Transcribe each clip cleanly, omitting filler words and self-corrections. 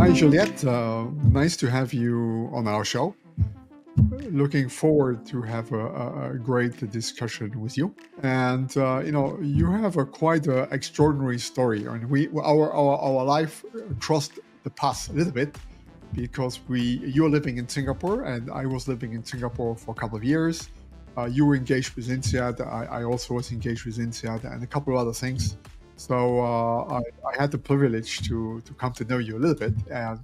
Hi, Juliet. Nice to have you on our show. Looking forward to have a great discussion with you. And you have a quite extraordinary story, and our life crossed the path a little bit because you're living in Singapore, and I was living in Singapore for a couple of years. You were engaged with INSEAD. I also was engaged with INSEAD, and a couple of other things. So I had the privilege to come to know you a little bit, and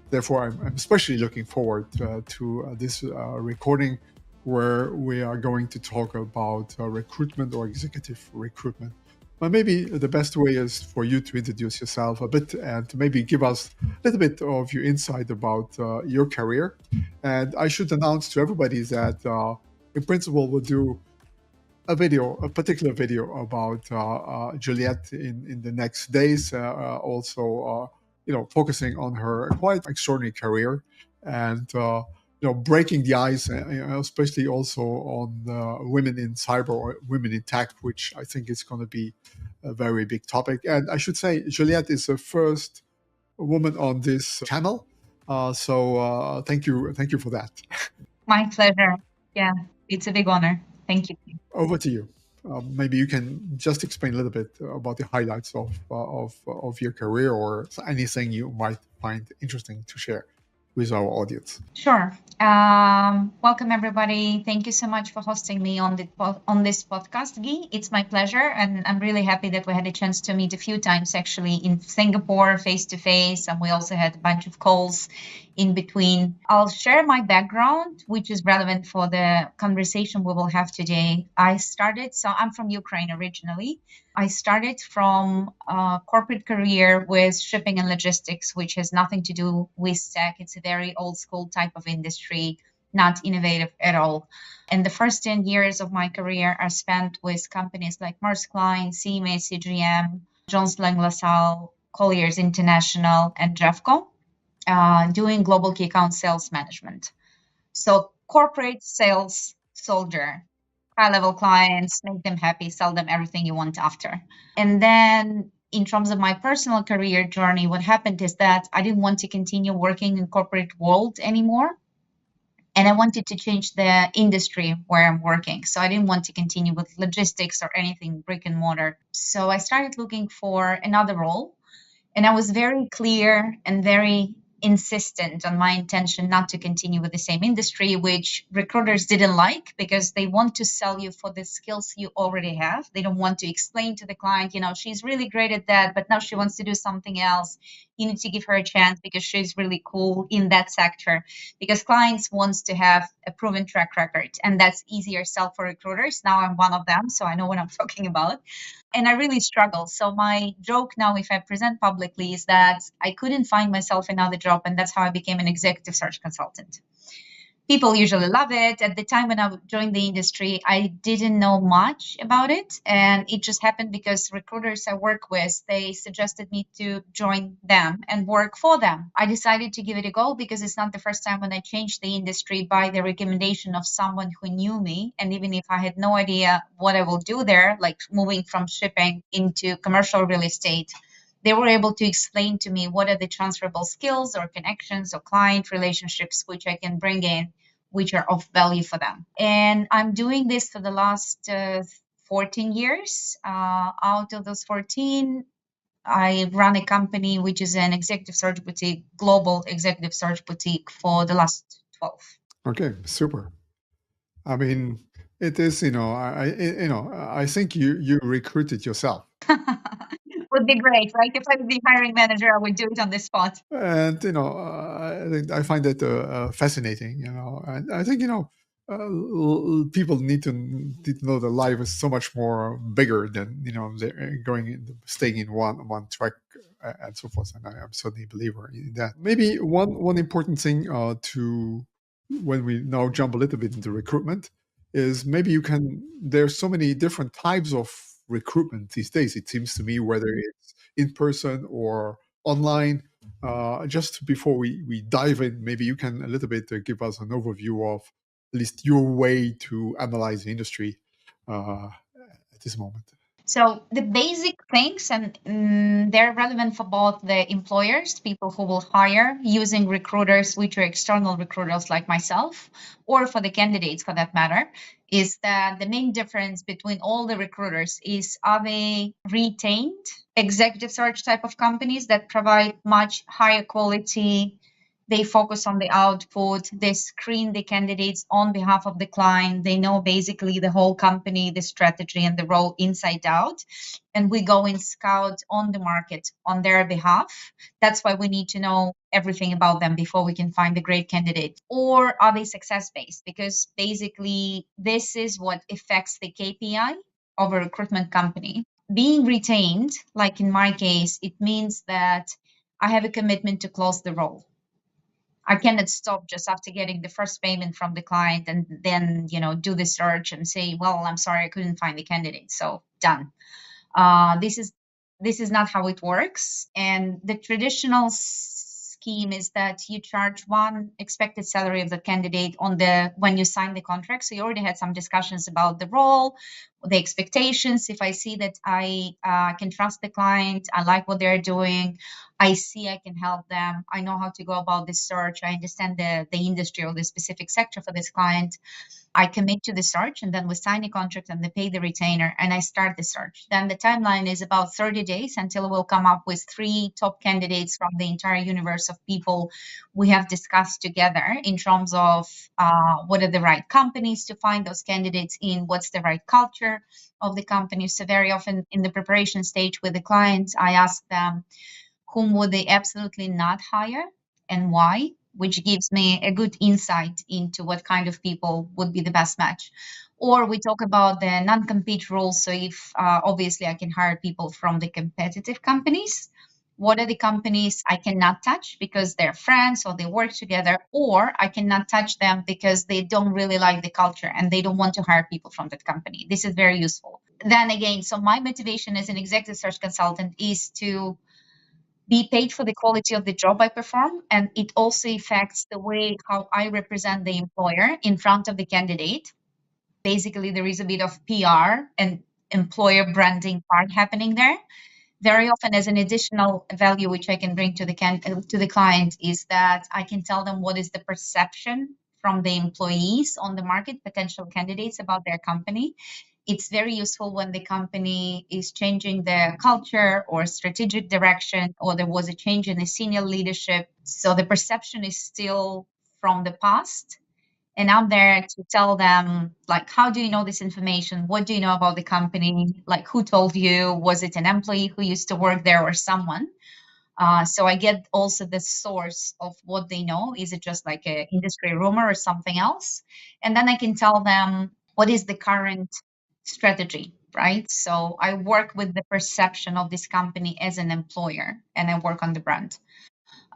therefore I'm especially looking forward to this recording where we are going to talk about recruitment or executive recruitment. But maybe the best way is for you to introduce yourself a bit and to maybe give us a little bit of your insight about your career. And I should announce to everybody that in principle we'll do a particular video about Juliet in the next days, also focusing on her quite extraordinary career and breaking the ice, especially also on women in cyber or women in tech, which I think is going to be a very big topic. And I should say Juliet is the first woman on this channel, so thank you for that. My pleasure. Yeah, it's a big honor. Thank you. Over to you. Maybe you can just explain a little bit about the highlights of your career or anything you might find interesting to share with our audience. Sure. Welcome, everybody. Thank you so much for hosting me on this podcast, Guy. It's my pleasure, and I'm really happy that we had a chance to meet a few times, actually, in Singapore, face-to-face, and we also had a bunch of calls in between. I'll share my background, which is relevant for the conversation we will have today. I'm from Ukraine originally. I started from a corporate career with shipping and logistics, which has nothing to do with tech. It's a very old school type of industry, not innovative at all. And the first 10 years of my career are spent with companies like Maersk Line, CMA, CGM, Jones Lang LaSalle, Colliers International, and Jeffco, doing global key account sales management. So corporate sales soldier, high-level clients, make them happy, sell them everything you want after. And then in terms of my personal career journey, what happened is that I didn't want to continue working in corporate world anymore. And I wanted to change the industry where I'm working. So I didn't want to continue with logistics or anything brick and mortar. So I started looking for another role. And I was very clear and very insistent on my intention not to continue with the same industry, which recruiters didn't like because they want to sell you for the skills you already have. They don't want to explain to the client, she's really great at that, but now she wants to do something else. You need to give her a chance because she's really cool in that sector. Because clients wants to have a proven track record, and that's easier sell for recruiters. Now I'm one of them, so I know what I'm talking about. And I really struggle. So my joke now, if I present publicly, is that I couldn't find myself another job, and that's how I became an executive search consultant. People usually love it. At the time when I joined the industry, I didn't know much about it. And it just happened because recruiters I work with, they suggested me to join them and work for them. I decided to give it a go because it's not the first time when I changed the industry by the recommendation of someone who knew me. And even if I had no idea what I will do there, like moving from shipping into commercial real estate, they were able to explain to me what are the transferable skills or connections or client relationships which I can bring in, which are of value for them. And I'm doing this for the last 14 years. Out of those 14, I run a company which is an executive search boutique, global executive search boutique for the last 12. Okay, super. I mean, it is, I think you recruited yourself. Would be great, right? If I was the hiring manager, I would do it on the spot. And I find that fascinating. And I think people need to know that life is so much more bigger than staying in one track and so forth. And I am certainly a believer in that. Maybe one important thing to when we now jump a little bit into recruitment is maybe there's so many different types of recruitment these days. It seems to me, whether it's in person or online. Just before we dive in, maybe you can a little bit give us an overview of at least your way to analyze the industry at this moment. So the basic things, and they're relevant for both the employers, people who will hire using recruiters, which are external recruiters like myself, or for the candidates for that matter, is that the main difference between all the recruiters is, are they retained executive search type of companies that provide much higher quality? They focus on the output. They screen the candidates on behalf of the client. They know basically the whole company, the strategy, and the role inside out. And we go and scout on the market on their behalf. That's why we need to know everything about them before we can find a great candidate. Or are they success based? Because basically, this is what affects the KPI of a recruitment company. Being retained, like in my case, it means that I have a commitment to close the role. I cannot stop just after getting the first payment from the client and then, do the search and say, well, I'm sorry, I couldn't find the candidate. So done. This is not how it works. And the traditional scheme is that you charge one expected salary of the candidate when you sign the contract. So you already had some discussions about the role, the expectations. If I see that I can trust the client, I like what they're doing, I see I can help them, I know how to go about this search, I understand the industry or the specific sector for this client, I commit to the search, and then we sign a contract and they pay the retainer and I start the search. Then the timeline is about 30 days until we'll come up with 3 top candidates from the entire universe of people we have discussed together in terms of what are the right companies to find those candidates in, what's the right culture of the company. So very often in the preparation stage with the clients, I ask them, whom would they absolutely not hire and why, which gives me a good insight into what kind of people would be the best match. Or we talk about the non-compete rules. So if obviously I can hire people from the competitive companies, what are the companies I cannot touch because they're friends or they work together, or I cannot touch them because they don't really like the culture and they don't want to hire people from that company. This is very useful. Then again, so my motivation as an executive search consultant is to be paid for the quality of the job I perform. And it also affects the way how I represent the employer in front of the candidate. Basically, there is a bit of PR and employer branding part happening there. Very often, as an additional value which I can bring to the client is that I can tell them what is the perception from the employees on the market, potential candidates about their company. It's very useful when the company is changing their culture or strategic direction, or there was a change in the senior leadership. So the perception is still from the past. And I'm there to tell them, like, how do you know this information? What do you know about the company? Like, who told you? Was it an employee who used to work there or someone? So I get also the source of what they know. Is it just like an industry rumor or something else? And then I can tell them what is the current strategy, right? So I work with the perception of this company as an employer, and I work on the brand.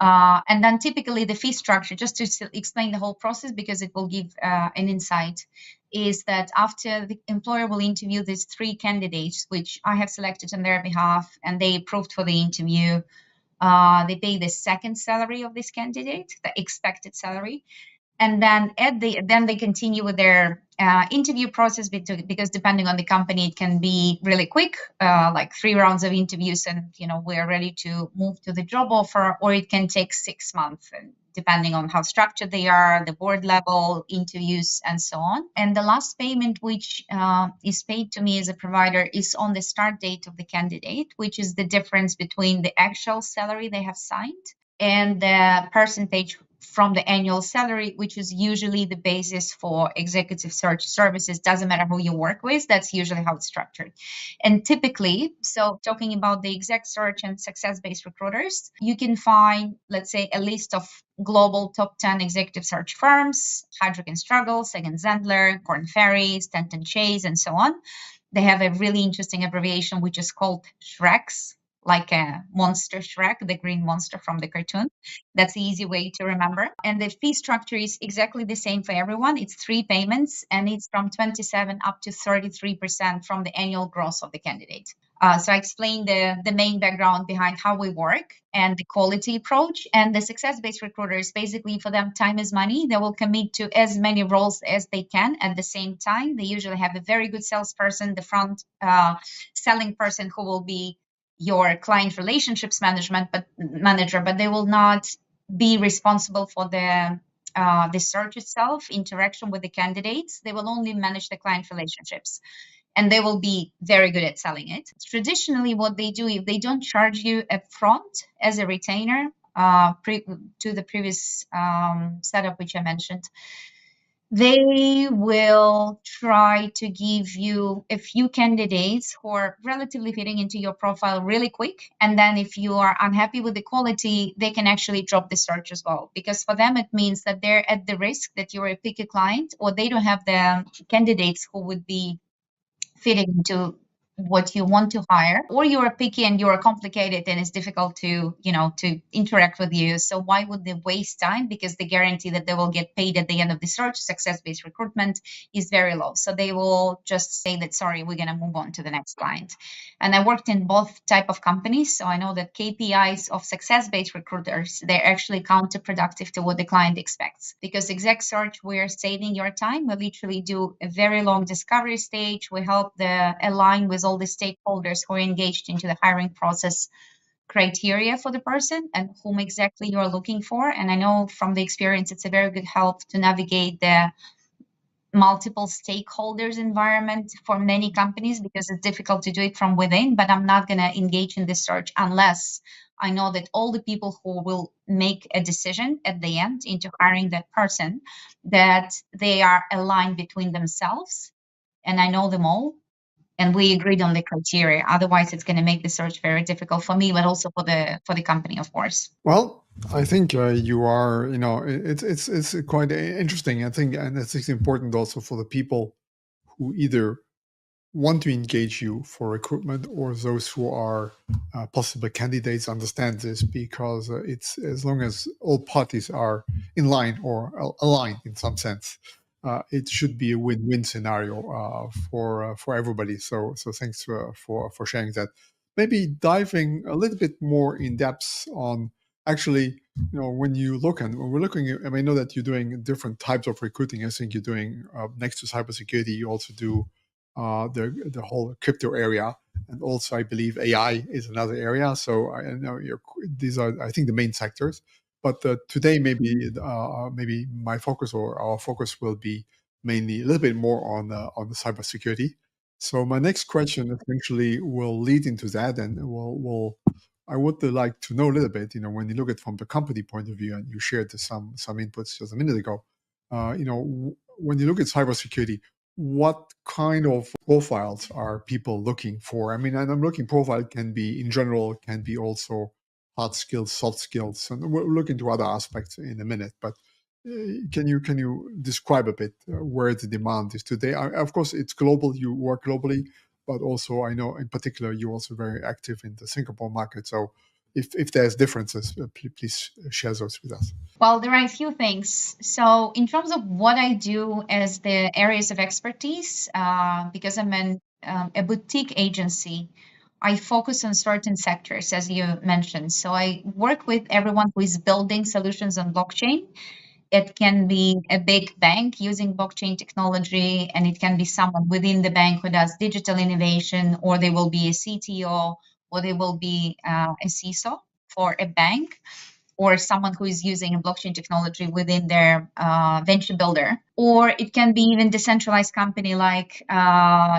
And then typically the fee structure, just to explain the whole process because it will give an insight, is that after the employer will interview these 3 candidates, which I have selected on their behalf, and they approved for the interview, they pay the second salary of this candidate, the expected salary, and then then they continue with their interview process because depending on the company, it can be really quick, like 3 rounds of interviews, and we're ready to move to the job offer, or it can take 6 months, and depending on how structured they are, the board level interviews, and so on. And the last payment, which is paid to me as a provider, is on the start date of the candidate, which is the difference between the actual salary they have signed and the percentage from the annual salary, which is usually the basis for executive search services. Doesn't matter who you work with, that's usually how it's structured. And typically, so talking about the exec search and success-based recruiters, you can find, let's say, a list of global top 10 executive search firms: Heidrick and Struggle, Sagan Zandler, Korn Ferry, Stanton Chase, and so on. They have a really interesting abbreviation, which is called SHREX. like a monster Shrek, the green monster from the cartoon. That's the easy way to remember. And the fee structure is exactly the same for everyone. It's 3 payments, and it's from 27 up to 33% from the annual gross of the candidate. So I explained the main background behind how we work and the quality approach. And the success-based recruiters, basically for them, time is money. They will commit to as many roles as they can at the same time. They usually have a very good salesperson, the front selling person who will be your client relationships manager, but they will not be responsible for the search itself, interaction with the candidates. They will only manage the client relationships, and they will be very good at selling it. Traditionally, what they do, if they don't charge you upfront as a retainer, to the previous setup which I mentioned, they will try to give you a few candidates who are relatively fitting into your profile really quick. And then if you are unhappy with the quality, they can actually drop the search as well. Because for them, it means that they're at the risk that you're a picky client, or they don't have the candidates who would be fitting into what you want to hire, or you're picky and you're complicated and it's difficult to interact with you. So why would they waste time? Because the guarantee that they will get paid at the end of the search, success-based recruitment, is very low. So they will just say that, sorry, we're going to move on to the next client. And I worked in both type of companies, so I know that KPIs of success-based recruiters, they're actually counterproductive to what the client expects. Because exec search, we're saving your time. We literally do a very long discovery stage. We help the align with all the stakeholders who are engaged into the hiring process criteria for the person and whom exactly you're looking for. And I know from the experience, it's a very good help to navigate the multiple stakeholders environment for many companies, because it's difficult to do it from within. But I'm not going to engage in this search unless I know that all the people who will make a decision at the end into hiring that person, that they are aligned between themselves, and I know them all, and we agreed on the criteria. Otherwise, it's going to make the search very difficult for me, but also for the company, of course. Well, I think you are, it's quite interesting. I think, and it's important also for the people who either want to engage you for recruitment or those who are possible candidates understand this, because it's, as long as all parties are in line or aligned in some sense, it should be a win-win scenario for everybody. So thanks for sharing that. Maybe diving a little bit more in depth on actually, when we're looking at, I know that you're doing different types of recruiting. I think you're doing next to cybersecurity, you also do the whole crypto area, and also I believe AI is another area. So I know these are, I think, the main sectors. But today, maybe my focus or our focus will be mainly a little bit more on the cybersecurity. So my next question essentially will lead into that, and I would like to know a little bit. When you look at from the company point of view, and you shared some inputs just a minute ago. When you look at cybersecurity, what kind of profiles are people looking for? I mean, and I'm looking, profile can be in general, can be also hard skills, soft skills, and we'll look into other aspects in a minute. But can you describe a bit where the demand is today? Of course, it's global. You work globally, but also I know in particular you're also very active in the Singapore market. So if there's differences, please share those with us. Well, there are a few things. So in terms of what I do as the areas of expertise, because I'm a boutique agency, I focus on certain sectors, as you mentioned. So I work with everyone who is building solutions on blockchain. It can be a big bank using blockchain technology, and it can be someone within the bank who does digital innovation, or they will be a CTO, or they will be a CISO for a bank, or someone who is using a blockchain technology within their venture builder. Or it can be even decentralized company like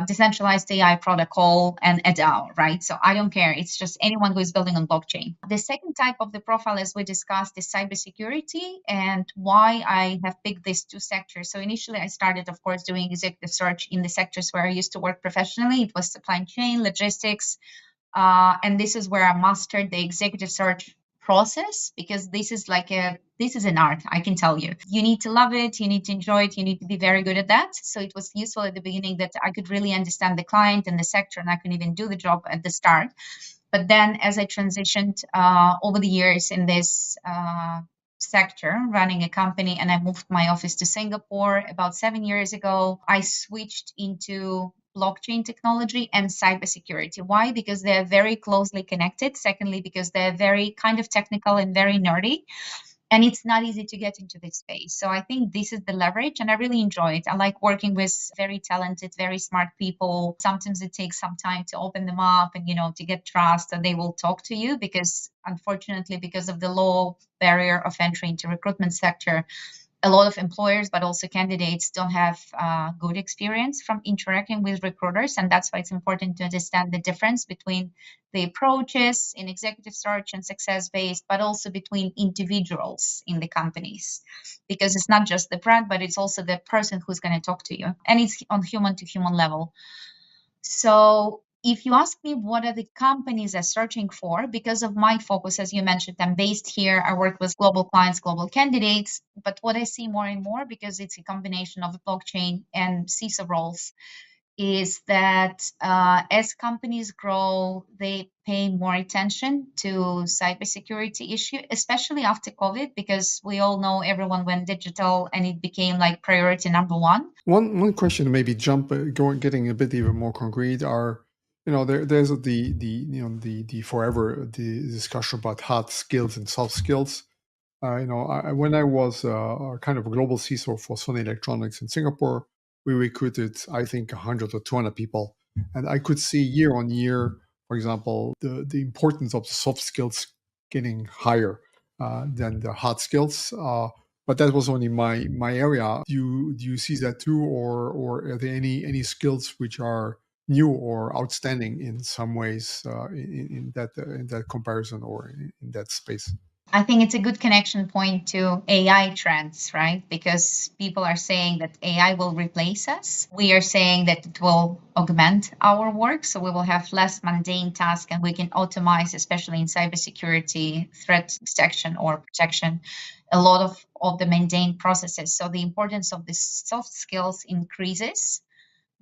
decentralized AI protocol and a DAO, right? So I don't care. It's just anyone who is building on blockchain. The second type of the profile, as we discussed, is cybersecurity, and why I have picked these two sectors. So initially I started, of course, doing executive search in the sectors where I used to work professionally. It was supply chain, logistics, and this is where I mastered the executive search process, because this is an art, I can tell you. You need to love it, you need to enjoy it, you need to be very good at that. So it was useful at the beginning that I could really understand the client and the sector, and I could even do the job at the start. But then as I transitioned over the years in this sector, running a company, and I moved my office to Singapore about 7 years ago, I switched into blockchain technology and cybersecurity. Why? Because they're very closely connected. Secondly, because they're very kind of technical and very nerdy. And it's not easy to get into this space. So I think this is the leverage, and I really enjoy it. I like working with very talented, very smart people. Sometimes it takes some time to open them up and, to get trust, and they will talk to you because, unfortunately, because of the low barrier of entry into recruitment sector, a lot of employers, but also candidates, don't have good experience from interacting with recruiters. And that's why it's important to understand the difference between the approaches in executive search and success based, but also between individuals in the companies. Because it's not just the brand, but it's also the person who's going to talk to you. And it's on human to human level. So if you ask me what are the companies are searching for, because of my focus, as you mentioned, I'm based here. I work with global clients, global candidates. But what I see more and more, because it's a combination of blockchain and CISO roles, is that as companies grow, they pay more attention to cybersecurity issue, especially after COVID, because we all know everyone went digital and it became like priority number one. One question to maybe getting a bit even more concrete are, there's the forever the discussion about hard skills and soft skills. When I was kind of a global CISO for Sony Electronics in Singapore, we recruited, I think, 100 or 200 people. And I could see year on year, for example, the importance of the soft skills getting higher than the hard skills. But that was only my area. Do you see that too, or are there any skills which are new or outstanding in some ways in that comparison or in that space? I think it's a good connection point to AI trends, right? Because people are saying that AI will replace us. We are saying that it will augment our work. So we will have less mundane tasks and we can automate, especially in cybersecurity, threat detection or protection, a lot of the mundane processes. So the importance of the soft skills increases.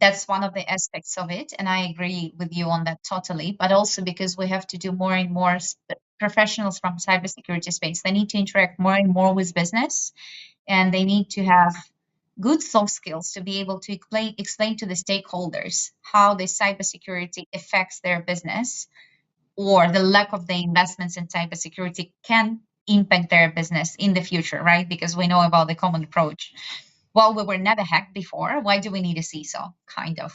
That's one of the aspects of it. And I agree with you on that totally. But also because we have to do more and more professionals from cybersecurity space, they need to interact more and more with business, and they need to have good soft skills to be able to explain to the stakeholders how the cybersecurity affects their business, or the lack of the investments in cybersecurity can impact their business in the future, right? Because we know about the common approach. Well, we were never hacked before. Why do we need a CISO? Kind of.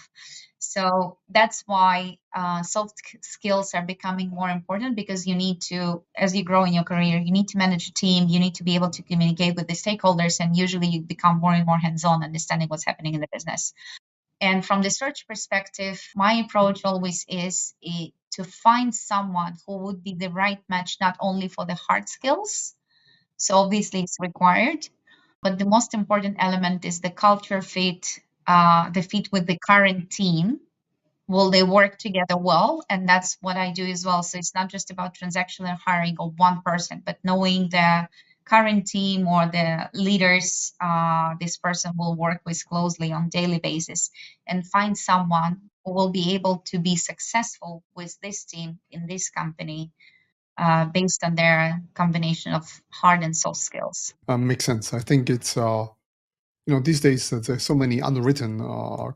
So that's why soft skills are becoming more important, because you need to, as you grow in your career, you need to manage a team, you need to be able to communicate with the stakeholders, and usually you become more and more hands-on, understanding what's happening in the business. And from the search perspective, my approach always is to find someone who would be the right match, not only for the hard skills, so obviously it's required, but the most important element is the culture fit, the fit with the current team. Will they work together well? And that's what I do as well. So it's not just about transactional hiring of one person, but knowing the current team or the leaders this person will work with closely on daily basis, and find someone who will be able to be successful with this team in this company based on their combination of hard and soft skills. Makes sense. I think it's these days there's so many unwritten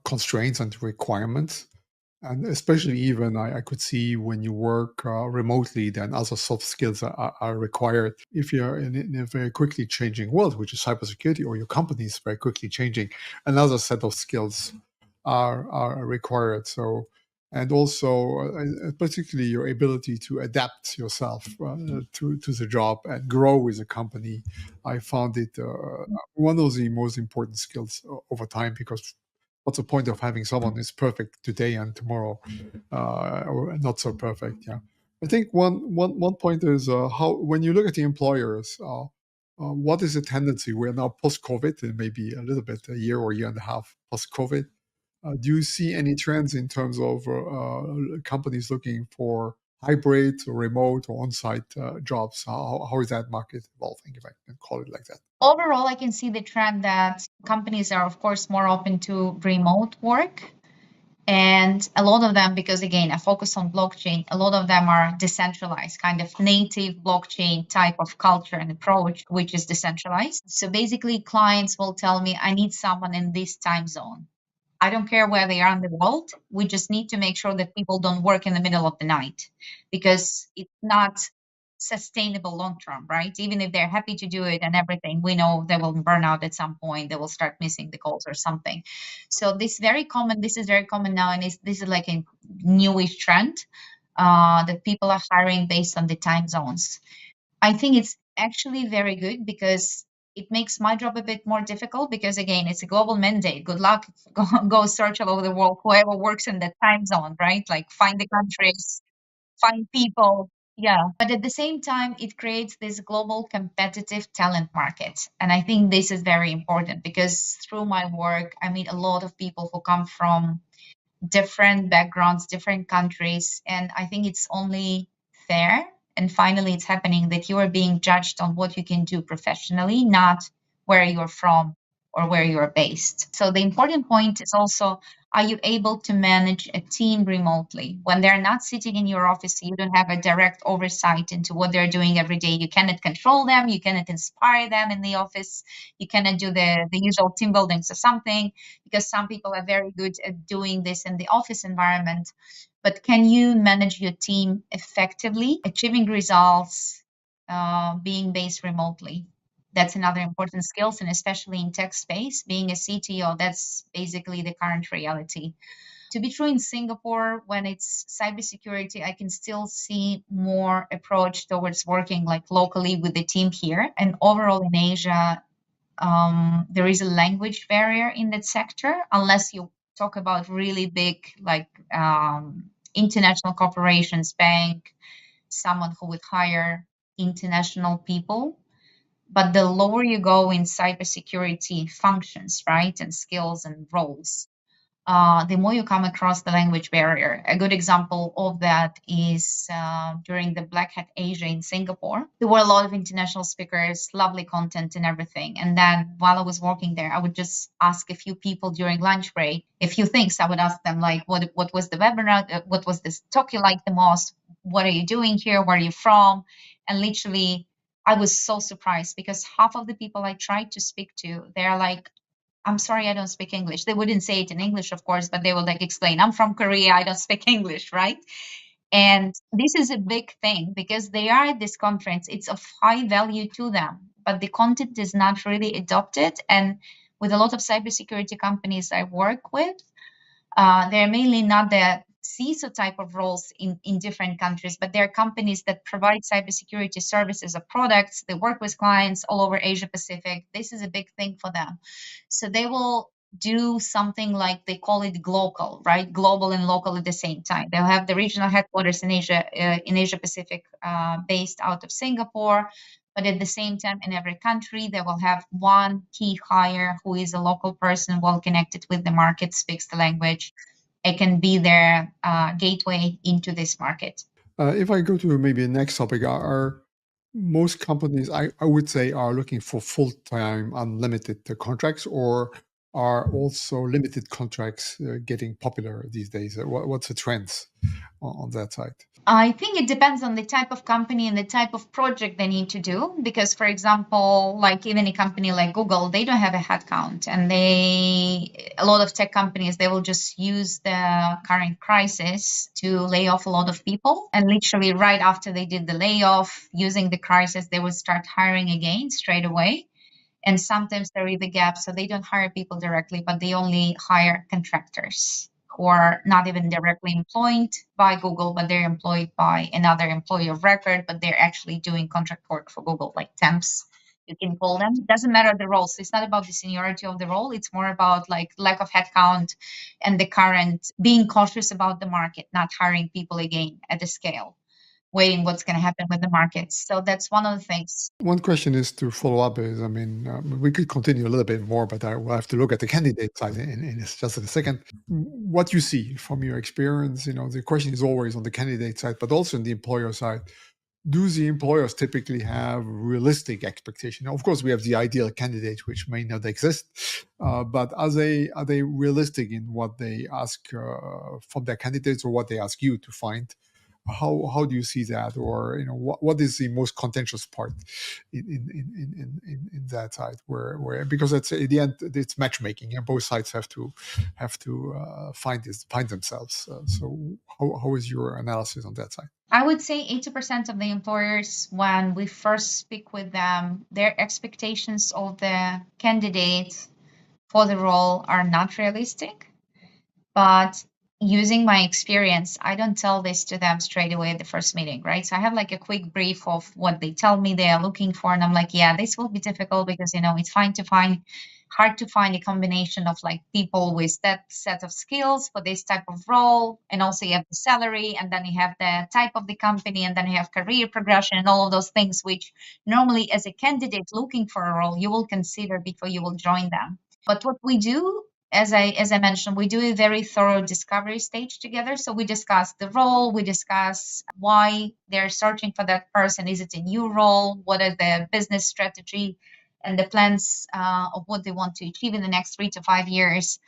constraints and requirements, and especially even I could see when you work remotely, then other soft skills are required. If you're in a very quickly changing world, which is cybersecurity, or your company is very quickly changing, another set of skills are required. So, and also particularly your ability to adapt yourself to the job and grow with the company. I found it one of the most important skills over time, because what's the point of having someone who's perfect today and tomorrow or not so perfect? Yeah, I think one point is how, when you look at the employers, what is the tendency? We're now post-COVID, and maybe a little bit, a year or year and a half post-COVID. Do you see any trends in terms of companies looking for hybrid or remote or on-site jobs? How is that market evolving, if I can call it like that? Overall, I can see the trend that companies are, of course, more open to remote work. And a lot of them, because again, I focus on blockchain, a lot of them are decentralized, kind of native blockchain type of culture and approach, which is decentralized. So basically, clients will tell me, I need someone in this time zone. I don't care where they are in the world. We just need to make sure that people don't work in the middle of the night because it's not sustainable long term, right? Even if they're happy to do it and everything, we know they will burn out at some point. They will start missing the calls or something. So this very common. This is very common now, and this is like a newish trend that people are hiring based on the time zones. I think it's actually very good because it makes my job a bit more difficult because again, it's a global mandate. Good luck. Go search all over the world, whoever works in that time zone, right? Like find the countries, find people. Yeah. But at the same time, it creates this global competitive talent market. And I think this is very important because through my work, I meet a lot of people who come from different backgrounds, different countries. And I think it's only fair. And finally, it's happening that you are being judged on what you can do professionally, not where you're from or where you're based. So the important point is also, are you able to manage a team remotely? When they're not sitting in your office, you don't have a direct oversight into what they're doing every day. You cannot control them, you cannot inspire them in the office, you cannot do the usual team buildings or something, because some people are very good at doing this in the office environment. But can you manage your team effectively, achieving results, being based remotely? That's another important skills, and especially in tech space, being a CTO, that's basically the current reality. To be true in Singapore, when it's cybersecurity, I can still see more approach towards working like locally with the team here. And overall in Asia, there is a language barrier in that sector unless you talk about really big like international corporations, bank, someone who would hire international people. But the lower you go in cybersecurity functions, right, and skills and roles, the more you come across the language barrier. A good example of that is during the Black Hat Asia in Singapore. There were a lot of international speakers, lovely content and everything. And then while I was working there, I would just ask a few people during lunch break a few things. I would ask them like, what was the webinar? What was this talk you liked the most? What are you doing here? Where are you from? And literally, I was so surprised because half of the people I tried to speak to, they're like, I'm sorry, I don't speak English. They wouldn't say it in English, of course, but they would like explain, I'm from Korea, I don't speak English, right? And this is a big thing because they are at this conference. It's of high value to them, but the content is not really adopted. And with a lot of cybersecurity companies I work with, they're mainly not the CISO type of roles in different countries, but they're companies that provide cybersecurity services or products. They work with clients all over Asia Pacific. This is a big thing for them. So they will do something like they call it global, right? Global and local at the same time. They'll have the regional headquarters in Asia Pacific, based out of Singapore. But at the same time, in every country, they will have one key hire who is a local person, well connected with the market, speaks the language. It can be their gateway into this market. If I go to maybe the next topic, are most companies, I would say, are looking for full-time unlimited contracts, or are also limited contracts getting popular these days? What's the trends on that side? I think it depends on the type of company and the type of project they need to do. Because, for example, like even a company like Google, they don't have a headcount, and a lot of tech companies, they will just use the current crisis to lay off a lot of people. And literally right after they did the layoff, using the crisis, they would start hiring again straight away. And sometimes there is a gap, so they don't hire people directly, but they only hire contractors who are not even directly employed by Google, but they're employed by another employee of record, but they're actually doing contract work for Google, like temps, you can call them. It doesn't matter the role. So it's not about the seniority of the role. It's more about like lack of headcount and the current being cautious about the market, not hiring people again at the scale, waiting what's going to happen with the markets. So that's one of the things. One question is to follow up is, I mean, we could continue a little bit more, but I will have to look at the candidate side in just a second. What you see from your experience, the question is always on the candidate side, but also on the employer side. do the employers typically have realistic expectation? Of course, we have the ideal candidate, which may not exist, but are they realistic in what they ask from their candidates, or what they ask you to find? How do you see that, or what is the most contentious part in that side, where because it's at the end it's matchmaking, and both sides have to find themselves. So how is your analysis on that side? I would say 80% of the employers, when we first speak with them, their expectations of the candidates for the role are not realistic. But using my experience, I don't tell this to them straight away at the first meeting, right? So I have like a quick brief of what they tell me they are looking for. And I'm like, yeah, this will be difficult because, it's hard to find a combination of like people with that set of skills for this type of role. And also you have the salary, and then you have the type of the company, and then you have career progression and all of those things, which normally as a candidate looking for a role, you will consider before you will join them. But what we do, as I mentioned, we do a very thorough discovery stage together. So we discuss the role, we discuss why they're searching for that person. Is it a new role? What are the business strategy and the plans of what they want to achieve in the next 3 to 5 years?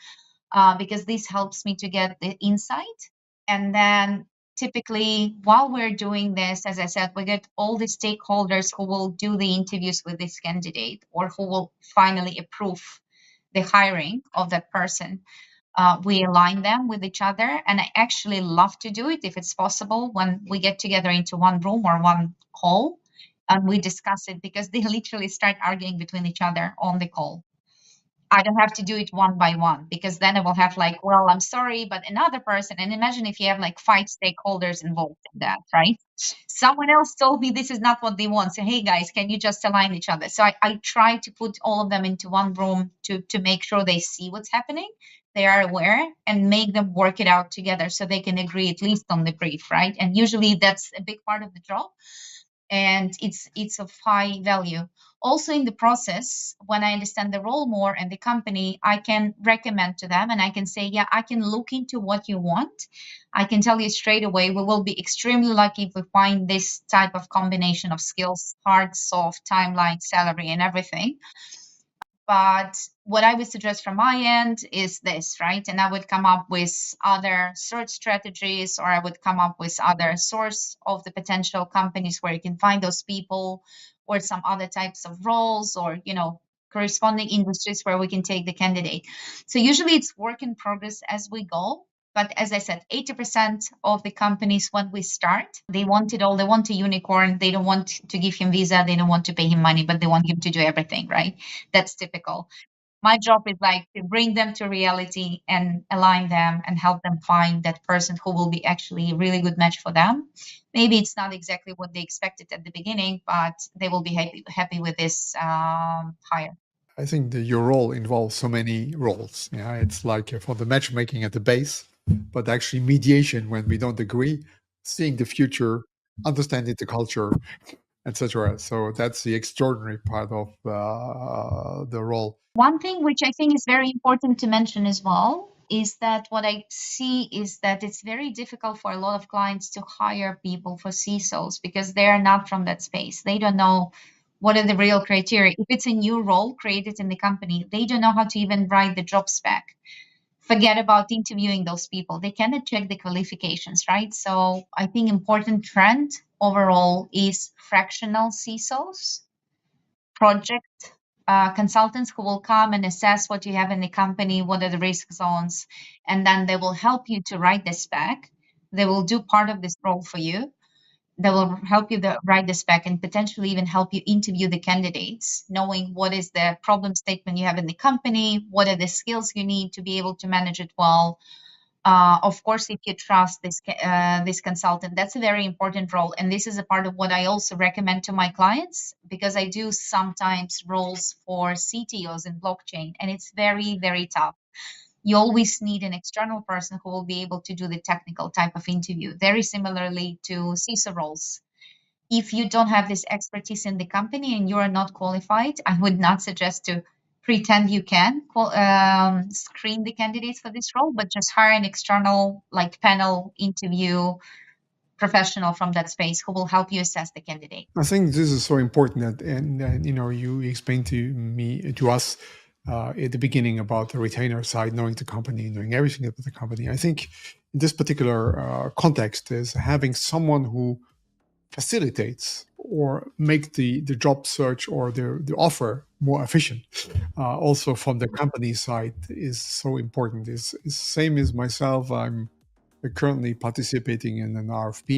Because this helps me to get the insight. And then typically, while we're doing this, as I said, we get all the stakeholders who will do the interviews with this candidate, or who will finally approve the hiring of that person. We align them with each other. And I actually love to do it if it's possible when we get together into one room or one call and we discuss it, because they literally start arguing between each other on the call. I don't have to do it one by one, because then I will have like, well, I'm sorry, but another person. And imagine if you have like 5 stakeholders involved in that, right? Someone else told me this is not what they want. So, hey guys, can you just align each other? So I try to put all of them into one room to make sure they see what's happening. They are aware, and make them work it out together so they can agree at least on the brief, right? And usually that's a big part of the job, and it's of high value. Also in the process, when I understand the role more and the company, I can recommend to them, and I can say, yeah, I can look into what you want. I can tell you straight away, we will be extremely lucky if we find this type of combination of skills: hard, soft, timeline, salary, and everything. But what I would suggest from my end is this, right? And I would come up with other search strategies, or I would come up with other source of the potential companies where you can find those people, or some other types of roles, or, corresponding industries where we can take the candidate. So usually it's work in progress as we go. But as I said, 80% of the companies, when we start, they want it all. They want a unicorn. They don't want to give him visa. They don't want to pay him money, but they want him to do everything, right? That's typical. My job is like to bring them to reality and align them and help them find that person who will be actually a really good match for them. Maybe it's not exactly what they expected at the beginning, but they will be happy with this hire. I think your role involves so many roles. Yeah, it's like for the matchmaking at the base, but actually mediation when we don't agree, seeing the future, understanding the culture, etc. So that's the extraordinary part of the role. One thing which I think is very important to mention as well is that what I see is that it's very difficult for a lot of clients to hire people for CISOs, because they are not from that space. They don't know what are the real criteria. If it's a new role created in the company, they don't know how to even write the job spec. Forget about interviewing those people. They cannot check the qualifications, right? So I think important trend overall is fractional CISOs, project consultants who will come and assess what you have in the company, what are the risk zones, and then they will help you to write the spec. They will do part of this role for you. They will help you to write the spec, and potentially even help you interview the candidates, knowing what is the problem statement you have in the company, what are the skills you need to be able to manage it well. Of course, if you trust this consultant, that's a very important role, and this is a part of what I also recommend to my clients, because I do sometimes roles for CTOs in blockchain, and it's very, very tough. You always need an external person who will be able to do the technical type of interview. Very similarly to CISO roles. If you don't have this expertise in the company and you are not qualified, I would not suggest to pretend you can screen the candidates for this role, but just hire an external like panel interview professional from that space who will help you assess the candidate. I think this is so important that, and you explained to us at the beginning about the retainer side, knowing the company, knowing everything about the company. I think in this particular context is having someone who facilitates or make the job search or the offer more efficient. Also from the company side is so important. Is same as myself. I'm currently participating in an RFP.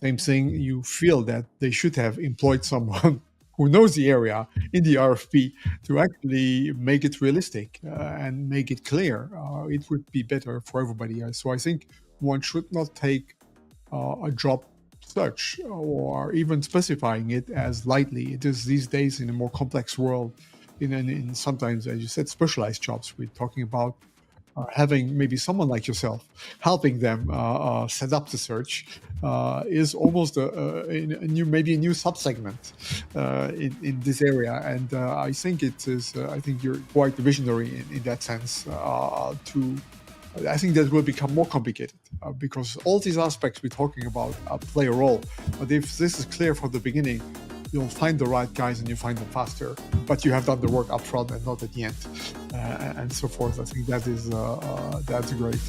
Same thing. You feel that they should have employed someone who knows the area in the RFP to actually make it realistic and make it clear. It would be better for everybody. So I think one should not take a job search or even specifying it as lightly. It is these days in a more complex world, in sometimes, as you said, specialized jobs. We're talking about having maybe someone like yourself helping them set up the search is almost a new, maybe a new subsegment in this area. And I think it is. I think you're quite visionary in that sense. I think that will become more complicated because all these aspects we're talking about play a role. But if this is clear from the beginning, you'll find the right guys and you find them faster. But you have done the work up front and not at the end, and so forth. I think that is that's great.